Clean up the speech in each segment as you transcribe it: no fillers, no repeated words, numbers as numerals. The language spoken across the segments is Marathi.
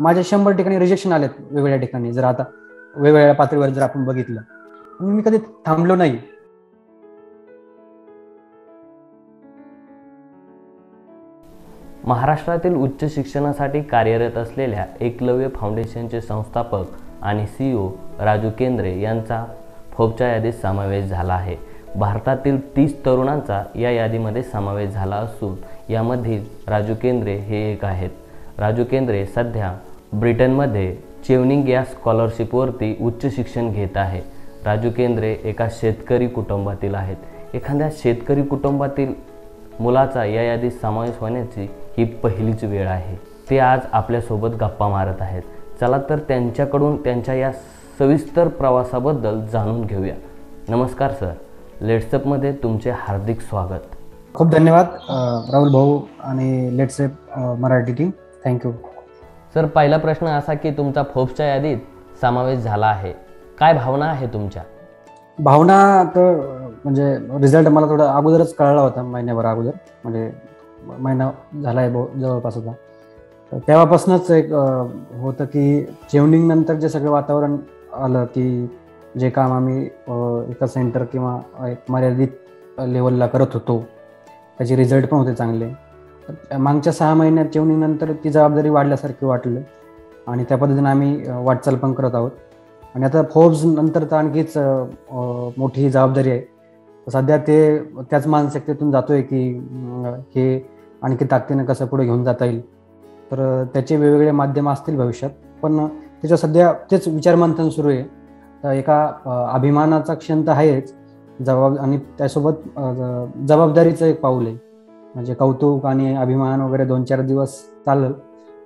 माझ्या 100 ठिकाणी रिजेक्शन आलेत वेगवेगळ्या ठिकाणी, जर आता वेगवेगळ्या पातळीवर जर आपण बघितलं. मी कधी थांबलो नाही. महाराष्ट्रातील उच्च शिक्षणासाठी कार्यरत असलेल्या एकलव्य फाउंडेशनचे संस्थापक आणि CEO राजू केंद्रे यांचा फोर्ब्सच्या यादीत समावेश झाला आहे. भारतातील 30 तरुणांचा या यादीमध्ये समावेश झाला असून यामधील राजू केंद्रे हे एक आहेत. राजू केंद्रे सध्या ब्रिटनमध्ये चेवनिंग या स्कॉलरशिपवरती उच्च शिक्षण घेत आहे. राजू केंद्रे एका शेतकरी कुटुंबातील आहेत. एखाद्या शेतकरी कुटुंबातील मुलाचा या यादीत समावेश होण्याची ही पहिलीच वेळ आहे. ते आज आपल्यासोबत गप्पा मारत आहेत. चला तर त्यांच्याकडून त्यांच्या या सविस्तर प्रवासाबद्दल जाणून घेऊया. नमस्कार सर, लेट्सअपमध्ये तुमचे हार्दिक स्वागत. खूप धन्यवाद राहुल भाऊ आणि लेट्सअप मराठी टीम, थँक्यू. सर, पहिला प्रश्न असा की तुमचा फोर्ब्सच्या यादीत समावेश झाला आहे, काय भावना आहे तुमच्या? भावना तर म्हणजे रिझल्ट मला थोडा अगोदरच कळला होता, महिन्याभर अगोदर, म्हणजे महिना झाला आहे जवळपास होता. तेव्हापासूनच एक होतं की चेवनिंग नंतर जे सगळं वातावरण आलं की जे काम आम्ही एका सेंटर किंवा एक मर्यादित लेवलला करत होतो त्याचे रिझल्ट पण होते चांगले. मागच्या 6 महिन्यात चेवनिंग नंतर ती जबाबदारी वाढल्यासारखी वाटलं आणि त्या पद्धतीने आम्ही वाटचाल पण करत आहोत. आणि आता फोर्ब्स नंतर तर आणखीच मोठी जबाबदारी आहे. सध्या त्याच मानसिकतेतून जातोय की हे आणखी ताकदीनं कसं पुढे घेऊन जाता येईल. तर त्याचे वेगवेगळे माध्यम असतील भविष्यात, पण त्याच्या सध्या तेच विचारमंथन सुरू आहे. तर एका अभिमानाचा क्षण तर आहेच, आणि त्यासोबत जबाबदारीचं एक पाऊल आहे. म्हणजे कौतुक आणि अभिमान वगैरे 2-4 दिवस चालेल,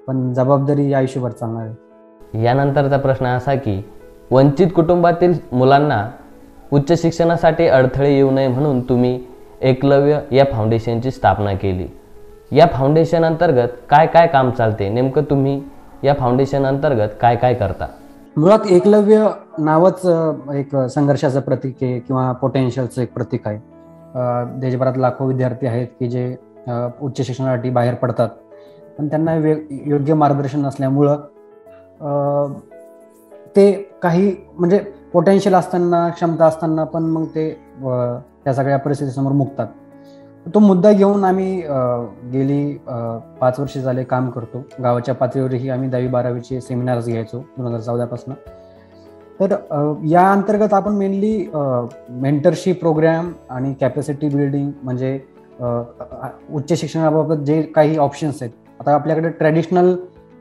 पण जबाबदारी आयुष्यभर चालणार आहे. यानंतरचा प्रश्न असा की वंचित कुटुंबातील मुलांना उच्च शिक्षणासाठी अडथळे येऊ नये म्हणून तुम्ही एकलव्य या फाउंडेशनची स्थापना केली. या फाउंडेशन अंतर्गत काय काय काम चालते? नेमकं तुम्ही या फाउंडेशन अंतर्गत काय काय करता? मुळात एकलव्य नावच एक संघर्षाचं प्रतीक आहे किंवा पोटेन्शियलचं एक प्रतीक आहे. देशभरात लाखो विद्यार्थी आहेत की जे उच्च शिक्षणासाठी बाहेर पडतात, पण त्यांना योग्य मार्गदर्शन नसल्यामुळं ते काही म्हणजे पोटेन्शियल असताना, क्षमता असताना पण मग ते त्या सगळ्या परिस्थितीसमोर मुकतात. तो मुद्दा घेऊन आम्ही गेली 5 वर्ष झाले काम करतो. गावाच्या पातळीवरही आम्ही 10वी-12वीचे सेमिनार्स घ्यायचो 2014 पासून. तर या अंतर्गत आपण मेनली मेंटरशिप प्रोग्राम आणि कॅपॅसिटी बिल्डिंग, म्हणजे उच्च शिक्षणाबाबत जे काही ऑप्शन्स आहेत. आता आपल्याकडे ट्रॅडिशनल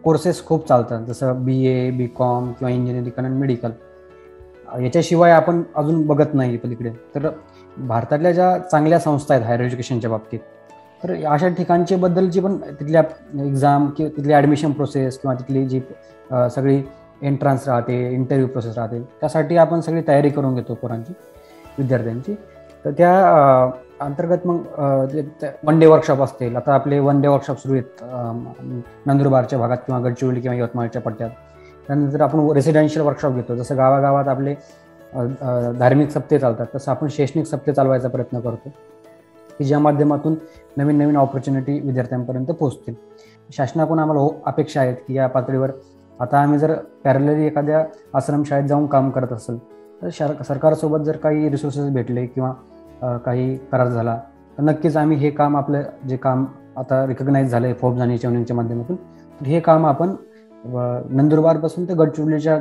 कोर्सेस खूप चालतात, जसं BA, BCom किंवा इंजिनिअरिंग आणि मेडिकल. याच्याशिवाय आपण अजून बघत नाही पलीकडे. तर भारतातल्या ज्या चांगल्या संस्था आहेत हायर एज्युकेशनच्या बाबतीत, तर अशा ठिकाणच्या बद्दलची पण तिथल्या एक्झाम किंवा तिथली ॲडमिशन प्रोसेस किंवा तिथली जी सगळी एंट्रन्स राहते, इंटरव्ह्यू प्रोसेस राहते, त्यासाठी आपण सगळी तयारी करून घेतो पोरांची, विद्यार्थ्यांची. तर त्या अंतर्गत मग 1 डे वर्कशॉप असतील. आता आपले 1 डे वर्कशॉप सुरू आहेत नंदुरबारच्या भागात किंवा गडचिरोली किंवा यवतमाळच्या पट्ट्यात. त्यानंतर आपण रेसिडेन्शियल वर्कशॉप घेतो. जसं गावागावात आपले धार्मिक सप्ते चालतात, तसं आपण शैक्षणिक सप्ते चालवायचा प्रयत्न करतो की ज्या माध्यमातून नवीन नवीन ऑपॉर्च्युनिटी विद्यार्थ्यांपर्यंत पोहोचतील. शासनाकडून आम्हाला अपेक्षा आहेत की या पातळीवर आता आम्ही जर पॅरलली एखाद्या आश्रमशाळेत जाऊन काम करत असेल तर सरकारसोबत जर काही रिसोर्सेस भेटले किंवा काही करार झाला तर नक्कीच आम्ही हे काम, आपलं जे काम आता रिकग्नाइज झालं आहे फोर्ब्स आणि चेवनिंगच्या माध्यमातून, तर हे काम आपण नंदुरबारपासून ते गडचिरोलीच्या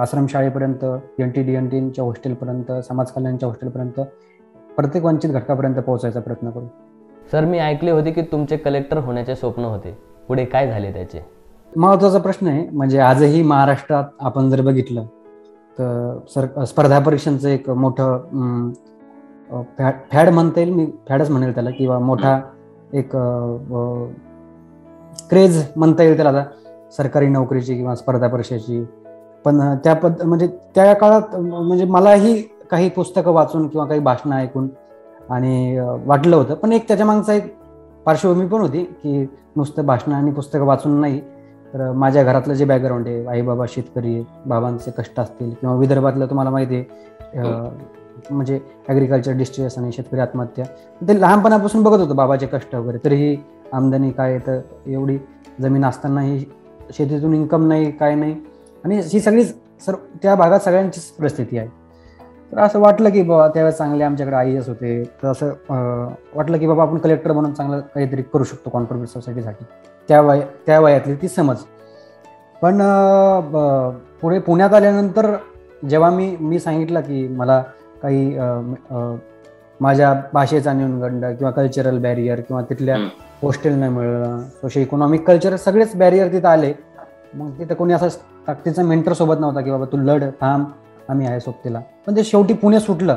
आश्रमशाळेपर्यंत, NT-DNTच्या हॉस्टेलपर्यंत, समाज कल्याणच्या हॉस्टेलपर्यंत, प्रत्येक वंचित घटकापर्यंत पोहोचायचा प्रयत्न करू. सर, मी ऐकले होते की तुमचे कलेक्टर होण्याचे स्वप्न होते, पुढे काय झाले त्याचे? महत्त्वाचा प्रश्न आहे. म्हणजे आजही महाराष्ट्रात आपण जर बघितलं तर स्पर्धा परीक्षांचं एक मोठं फॅड म्हणता येईल, मी फॅडच म्हणेल त्याला, किंवा मोठा एक क्रेज म्हणता येईल त्याला आता, सरकारी नोकरीची किंवा स्पर्धा परीक्षेची. पण म्हणजे त्या काळात म्हणजे मलाही काही पुस्तकं वाचून किंवा काही भाषणं ऐकून आणि वाटलं होतं, पण एक त्याच्या मागचा एक पार्श्वभूमी पण होती की नुसतं भाषणं आणि पुस्तकं वाचून नाही, तर माझ्या घरातलं जे बॅकग्राऊंड आहे, आई बाबा शेतकरी आहे, बाबांचे कष्ट असतील, किंवा विदर्भातलं तुम्हाला माहिती आहे म्हणजे ॲग्रिकल्चर डिस्ट्रेस आणि शेतकरी आत्महत्या, ते लहानपणापासून बघत होतं बाबाचे कष्ट वगैरे. तरीही आमदानी काय, तर एवढी जमीन असतानाही शेतीतून इन्कम नाही, काय नाही, आणि ही सगळी त्या भागात सगळ्यांचीच परिस्थिती आहे. तर असं वाटलं की बाबा त्यावेळेस चांगले आमच्याकडे IAS होते, तर असं वाटलं की बाबा आपण कलेक्टर बनून चांगलं काहीतरी करू शकतो कॉन्ट्रीब्युट सोसायटीसाठी. त्या वयातली ती समज. पण पुढे पुण्यात आल्यानंतर जेव्हा मी सांगितलं की मला काही माझ्या भाषेचा न्यूनगंड किंवा कल्चरल बॅरियर किंवा तिथल्या हॉस्टेल न मिळणं, सोशल इकॉनॉमिक कल्चर सगळेच बॅरियर तिथं आले. मग तिथं कोणी असं ताकदीचा मेंटर सोबत नव्हता की बाबा तू लढ, थांब, आम्ही आहे सोबतीला. पण ते शेवटी पुणे सुटलं.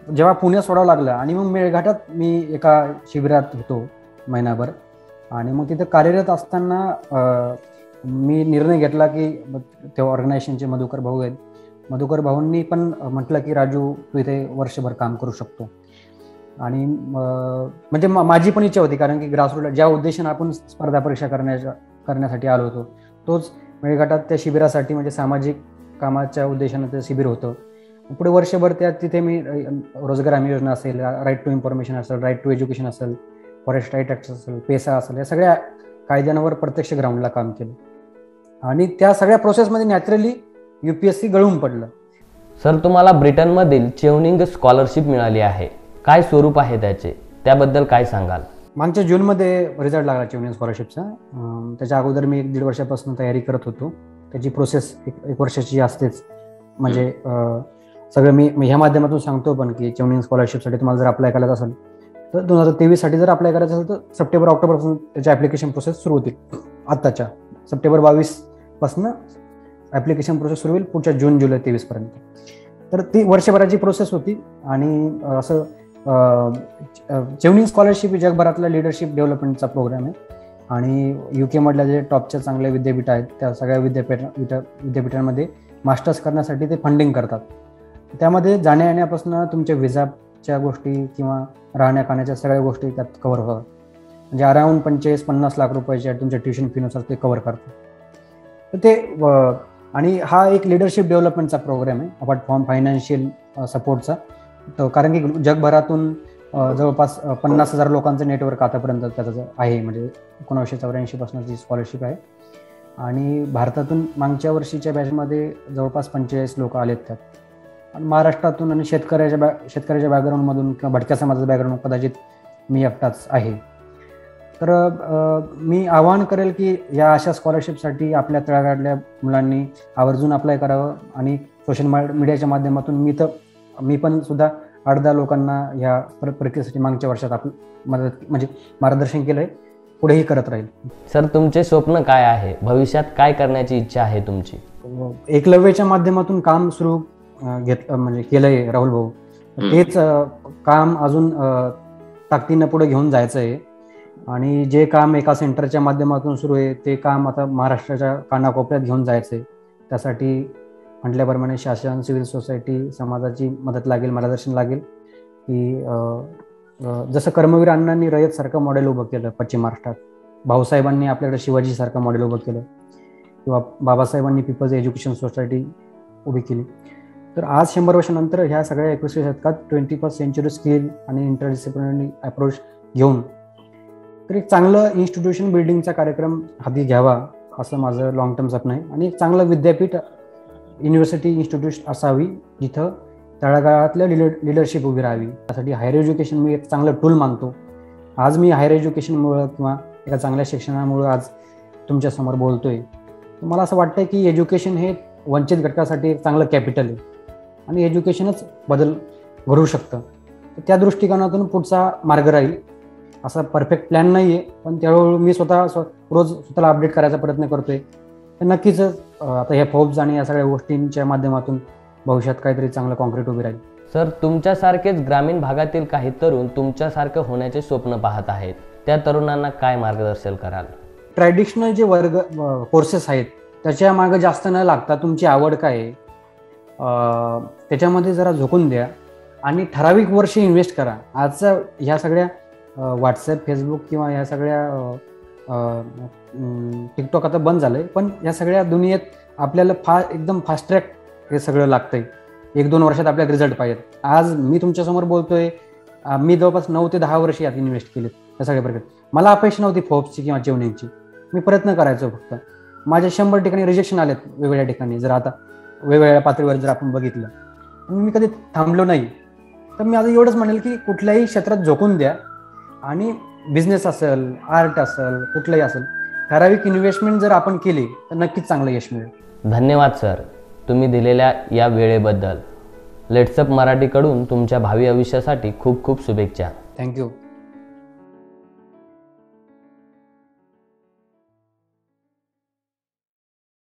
जेव्हा पुणे सोडावं लागलं आणि मग मेळघाटात मी एका शिबिरात होतो महिनाभर, आणि मग तिथं कार्यरत असताना मी निर्णय घेतला की त्या ऑर्गनायझेशनचे मधुकर भाऊ आहेत, मधुकर भाऊंनी पण म्हटलं की राजू तू इथे वर्षभर काम करू शकतो. आणि म्हणजे माझी पण इच्छा होती, कारण की ग्रासरूटला ज्या उद्देशाने आपण स्पर्धा परीक्षा करण्यासाठी आलो होतो तोच मेळघाटात त्या शिबिरासाठी, म्हणजे सामाजिक कामाच्या उद्देशाने ते शिबिर होतं. पुढे वर्षभर तिथे मी रोजगार हमी योजना असेल, राईट टू इन्फॉर्मेशन असेल, राईट टू एज्युकेशन असेल, फॉरेस्ट राईट ॲक्ट असेल, पेसा असेल, या सगळ्या कायद्यांवर प्रत्यक्ष ग्राउंडला काम केलं. आणि त्या सगळ्या प्रोसेसमध्ये नॅचरली UPSC गळून पडलं. सर, तुम्हाला ब्रिटनमधील चेवनिंग स्कॉलरशिप मिळाली आहे, काय स्वरूप आहे त्याचे, त्याबद्दल काय सांगाल? मागच्या जूनमध्ये रिझल्ट लागला चेवनिंग स्कॉलरशिपचा. त्याच्या अगोदर मी 1-1.5 वर्षापासून तयारी करत होतो. त्याची प्रोसेस एक वर्षाची असतेच. म्हणजे सगळं मी ह्या माध्यमातून सांगतो पण की चेवनिंग स्कॉलरशिपसाठी तुम्हाला जर अप्लाय करायचं असेल तर 2023 साठी जर अप्लाय करायचं असेल तर सप्टेंबर-ऑक्टोबर पासून त्याची ॲप्लिकेशन प्रोसेस सुरू होतील. आत्ताच्या सप्टेंबर 22 पासून ॲप्लिकेशन प्रोसेस सुरू होईल, पुढच्या जून-जुलै 23 पर्यंत. तर ती वर्षभराची प्रोसेस होती. आणि असं चेवनिंग स्कॉलरशिप ही जगभरातला लिडरशिप डेव्हलपमेंटचा प्रोग्राम आहे. आणि UK मधल्या जे टॉपच्या चांगल्या विद्यापीठ आहेत त्या सगळ्या विद्यापीठांमध्ये मास्टर्स करण्यासाठी ते फंडिंग करतात. त्यामध्ये जाण्या येण्यापासून तुमच्या व्हिसाच्या गोष्टी किंवा राहण्या खाण्याच्या सगळ्या गोष्टी त्यात कव्हर होतात. म्हणजे अराउंड 45-50 लाख रुपयाच्या तुमच्या ट्युशन फीनुसार ते कव्हर करतात. तर ते आणि हा एक लिडरशिप डेव्हलपमेंटचा प्रोग्राम आहे अपार्ट फ्रॉम फायनान्शियल सपोर्टचा. तर कारण की जगभरातून जवळपास 50,000 लोकांचं नेटवर्क आतापर्यंत त्याचं आहे. म्हणजे 1984 पासूनची स्कॉलरशिप आहे. आणि भारतातून मागच्या वर्षीच्या बॅचमध्ये जवळपास 45 लोक आलेत त्यात. आणि महाराष्ट्रातून आणि शेतकऱ्याच्या बॅकग्राऊंडमधून किंवा भटक्या समाजाचं बॅकग्राऊंड कदाचित मी एकटाच आहे. तर मी आवाहन करेल की या अशा स्कॉलरशिपसाठी आपल्या तळागाळातल्या मुलांनी आवर्जून अप्लाय करावं. आणि सोशल मीडियाच्या माध्यमातून मी पण सुद्धा 8-10 लोकांना ह्या प्रक्रियेसाठी मागच्या वर्षात मार्गदर्शन केलं आहे, पुढेही करत राहील. सर, तुमचे स्वप्न काय आहे, भविष्यात काय करण्याची इच्छा आहे तुमची? एकलव्याच्या माध्यमातून काम सुरू केलंय राहुल भाऊ. तेच काम अजून ताकदीनं पुढे घेऊन जायचं आहे. आणि जे काम एका सेंटरच्या माध्यमातून सुरू आहे ते काम आता महाराष्ट्राच्या कानाकोपऱ्यात घेऊन जायचं आहे. त्यासाठी म्हटल्याप्रमाणे शासन, सिव्हिल सोसायटी, समाजाची मदत लागेल, मार्गदर्शन लागेल. की जसं कर्मवीर अण्णांनी रयतसारखं मॉडेल उभं केलं पश्चिम महाराष्ट्रात, भाऊसाहेबांनी आपल्याकडे शिवाजीसारखं मॉडेल उभं केलं, किंवा बाबासाहेबांनी पीपल्स एज्युकेशन सोसायटी उभी केली. तर आज 100 वर्षानंतर ह्या सगळ्या 21व्या शतकात 21st सेंचुरी स्किल आणि इंटरडिसिप्लिनरी अप्रोच घेऊन तर एक चांगलं इन्स्टिट्यूशन बिल्डिंगचा कार्यक्रम हाती घ्यावा असं माझं लॉंग टर्म स्वप्न आहे. आणि चांगलं विद्यापीठ, युनिव्हर्सिटी, इन्स्टिट्यूट असावी जिथं तळागाळातल्या लिडरशिप उभी राहावी. त्यासाठी हायर एज्युकेशन मी एक चांगलं टूल मानतो. आज मी हायर एज्युकेशनमुळं किंवा एका चांगल्या शिक्षणामुळं आज तुमच्यासमोर बोलतोय. मला असं वाटतं की एज्युकेशन हे वंचित घटकासाठी एक चांगलं कॅपिटल आहे आणि एज्युकेशनच बदल घडवू शकतं. तर त्या दृष्टिकोनातून पुढचा मार्ग राहील. असा परफेक्ट प्लॅन नाही आहे, पण त्यावेळी मी रोज स्वतःला अपडेट करायचा प्रयत्न करतोय. तर नक्कीच आता ह्या फोब्स आणि या सगळ्या गोष्टींच्या माध्यमातून भविष्यात काहीतरी चांगलं कॉन्क्रीट उभी राहील. सर, तुमच्यासारखेच ग्रामीण भागातील काही तरुण तुमच्यासारखं होण्याचे स्वप्न पाहत आहेत, त्या तरुणांना काय मार्गदर्शन कराल? ट्रॅडिशनल जे कोर्सेस आहेत त्याच्या मागे जास्त न लागता तुमची आवड काय आहे त्याच्यामध्ये जरा झोकून द्या आणि ठराविक वर्ष इन्व्हेस्ट करा. आजच्या ह्या सगळ्या व्हॉट्सॲप, फेसबुक किंवा ह्या सगळ्या टिकटॉक आता बंद झालंय, पण या सगळ्या दुनियेत आपल्याला एकदम फास्ट ट्रॅक हे सगळं लागतंय. 1-2 वर्षात आपल्याला रिझल्ट पाहिजेत. आज मी तुमच्यासमोर बोलतोय, मी जवळपास 9 ते 10 वर्ष यात इन्व्हेस्ट केलेत या सगळ्या प्रकारे. मला अपेक्षा नव्हती फोब्सची किंवा चेवनिंगची, मी प्रयत्न करायचो फक्त. माझ्या 100 ठिकाणी रिजेक्शन आलेत वेगवेगळ्या ठिकाणी. जर आता वेगवेगळ्या पातळीवर जर आपण बघितलं, मी कधी थांबलो नाही. तर मी आता एवढंच म्हणेल की कुठल्याही क्षेत्रात झोकून द्या आणि बिझनेस असेल, आर्ट असेल, कुठलंही असेल, ठराविक इन्व्हेस्टमेंट जर आपण केली तर नक्कीच चांगलं यश मिळेल. धन्यवाद सर, तुम्ही दिलेल्या या वेळेबद्दल. लेट्सअप मराठीकडून तुमच्या भावी आयुष्यासाठी खूप खूप शुभेच्छा. थँक्यू.